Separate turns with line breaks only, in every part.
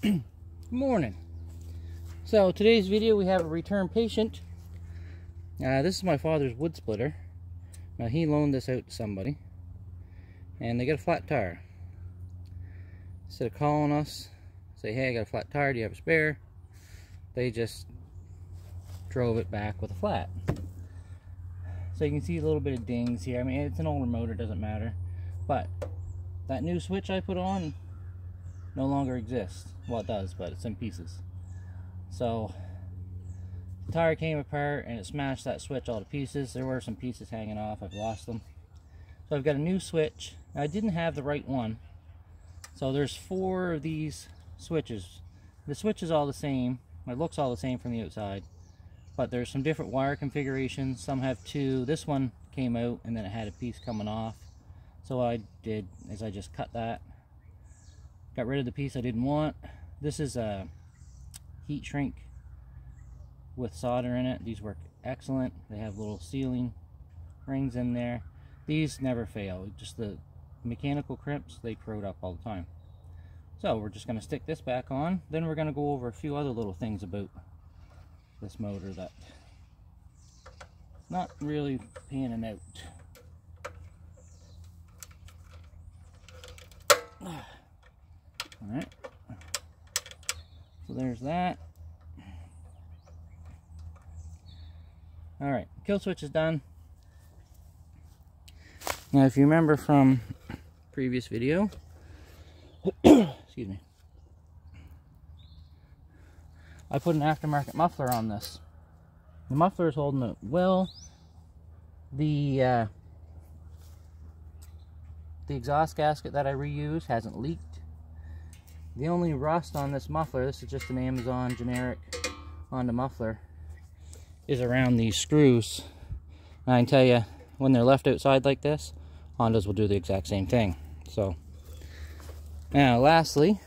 Good morning. So today's video we have a return patient. This is my father's wood splitter. Now he loaned this out to somebody and they got a flat tire. Instead of calling us, say, hey, I got a flat tire, do you have a spare? They just drove it back with a flat. So you can see a little bit of dings here. I mean, it's an older motor, doesn't matter. But that new switch I put on no longer exists. Well, it does, but it's in pieces. So the tire came apart and it smashed that switch all to pieces. There were some pieces hanging off. I've lost them. So I've got a new switch. I didn't have the right one. So there's 4 of these switches. The switch is all the same. It looks all the same from the outside. But there's some different wire configurations. Some have 2. This one came out and then it had a piece coming off. So what I did is I just cut that. Got rid of the piece I didn't want. This is a heat shrink with solder in it. These work excellent. They have little sealing rings in there. These never fail. Just the mechanical crimps, they corrode up all the time. So we're just going to stick this back on. Then we're going to go over a few other little things about this motor that not really panning out. Alright, so there's that. Alright, kill switch is done. Now if you remember from previous video, excuse me, I put an aftermarket muffler on this. The muffler is holding it well. The exhaust gasket that I reused hasn't leaked. The only rust on this muffler, this is just an Amazon generic Honda muffler, is around these screws. And I can tell you, when they're left outside like this, Hondas will do the exact same thing. So, now lastly,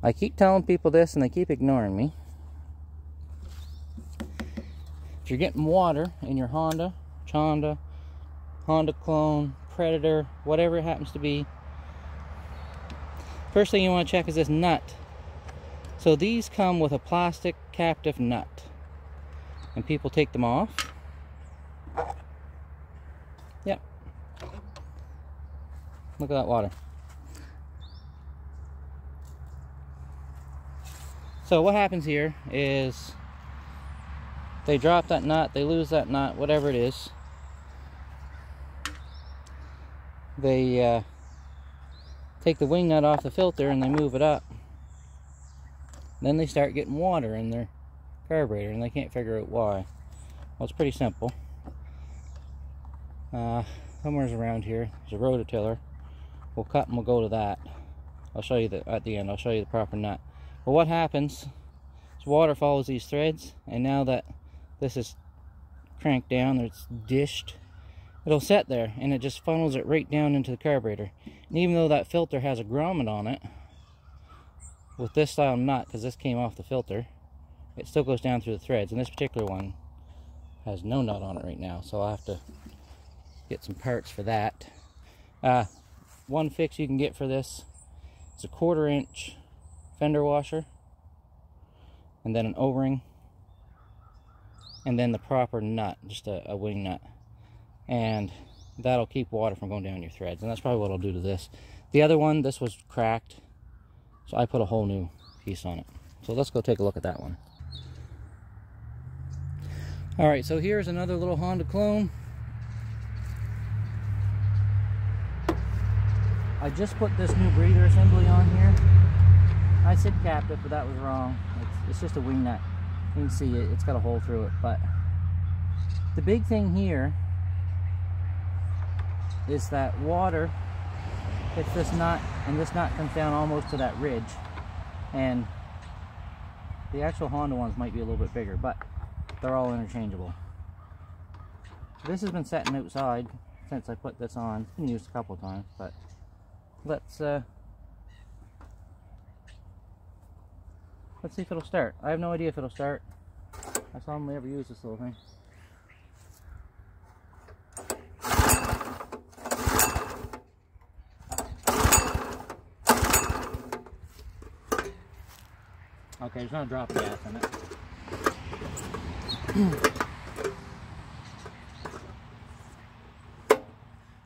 I keep telling people this and they keep ignoring me. If you're getting water in your Honda, Honda Clone, Predator, whatever it happens to be, first thing you want to check is this nut. So these come with a plastic captive nut. And people take them off. Yep. Look at that water. So what happens here is they drop that nut, they lose that nut, whatever it is. They take the wing nut off the filter and they move it up. Then they start getting water in their carburetor and they can't figure out why. Well, it's pretty simple. Somewhere's around here, there's a rototiller. We'll cut and we'll go to that. I'll show you at the end, I'll show you the proper nut. But what happens is water follows these threads, and now that this is cranked down, it's dished, it'll set there and it just funnels it right down into the carburetor. And even though that filter has a grommet on it, with this style nut, because this came off the filter, it still goes down through the threads. And this particular one has no nut on it right now, so I'll have to get some parts for that. One fix you can get for this is a 1/4 inch fender washer, and then an O-ring, and then the proper nut, just a wing nut. And that'll keep water from going down your threads, and that's probably what I'll do to this. The other one, this was cracked, so I put a whole new piece on it. So let's go take a look at that one. Alright, so here's another little Honda clone. I just put this new breather assembly on here. I said captive, but that was wrong. It's just a wing nut. You can see it's got a hole through it. But the big thing here is that water hits this nut, and this nut comes down almost to that ridge. And the actual Honda ones might be a little bit bigger, but they're all interchangeable. This has been sitting outside since I put this on. It's been used a couple of times, but let's see if it'll start. I have no idea if it'll start. I seldom ever use this little thing. Okay, there's not a drop of gas in it.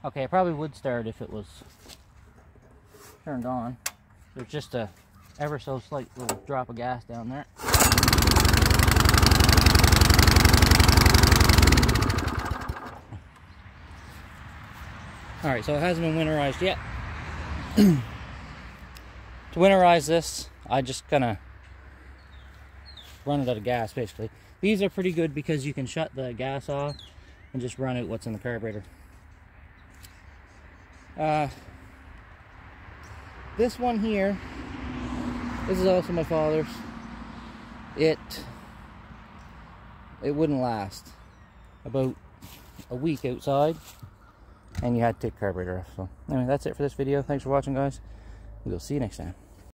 Okay, I probably would start if it was turned on. There's just a ever so slight little drop of gas down there. Alright, so it hasn't been winterized yet. To winterize this, I just gonna run it out of gas, basically. These are pretty good because you can shut the gas off and just run out what's in the carburetor. This one here, this is also my father's. It wouldn't last. About a week outside, and you had to take the carburetor off. So anyway, that's it for this video. Thanks for watching, guys. We'll see you next time.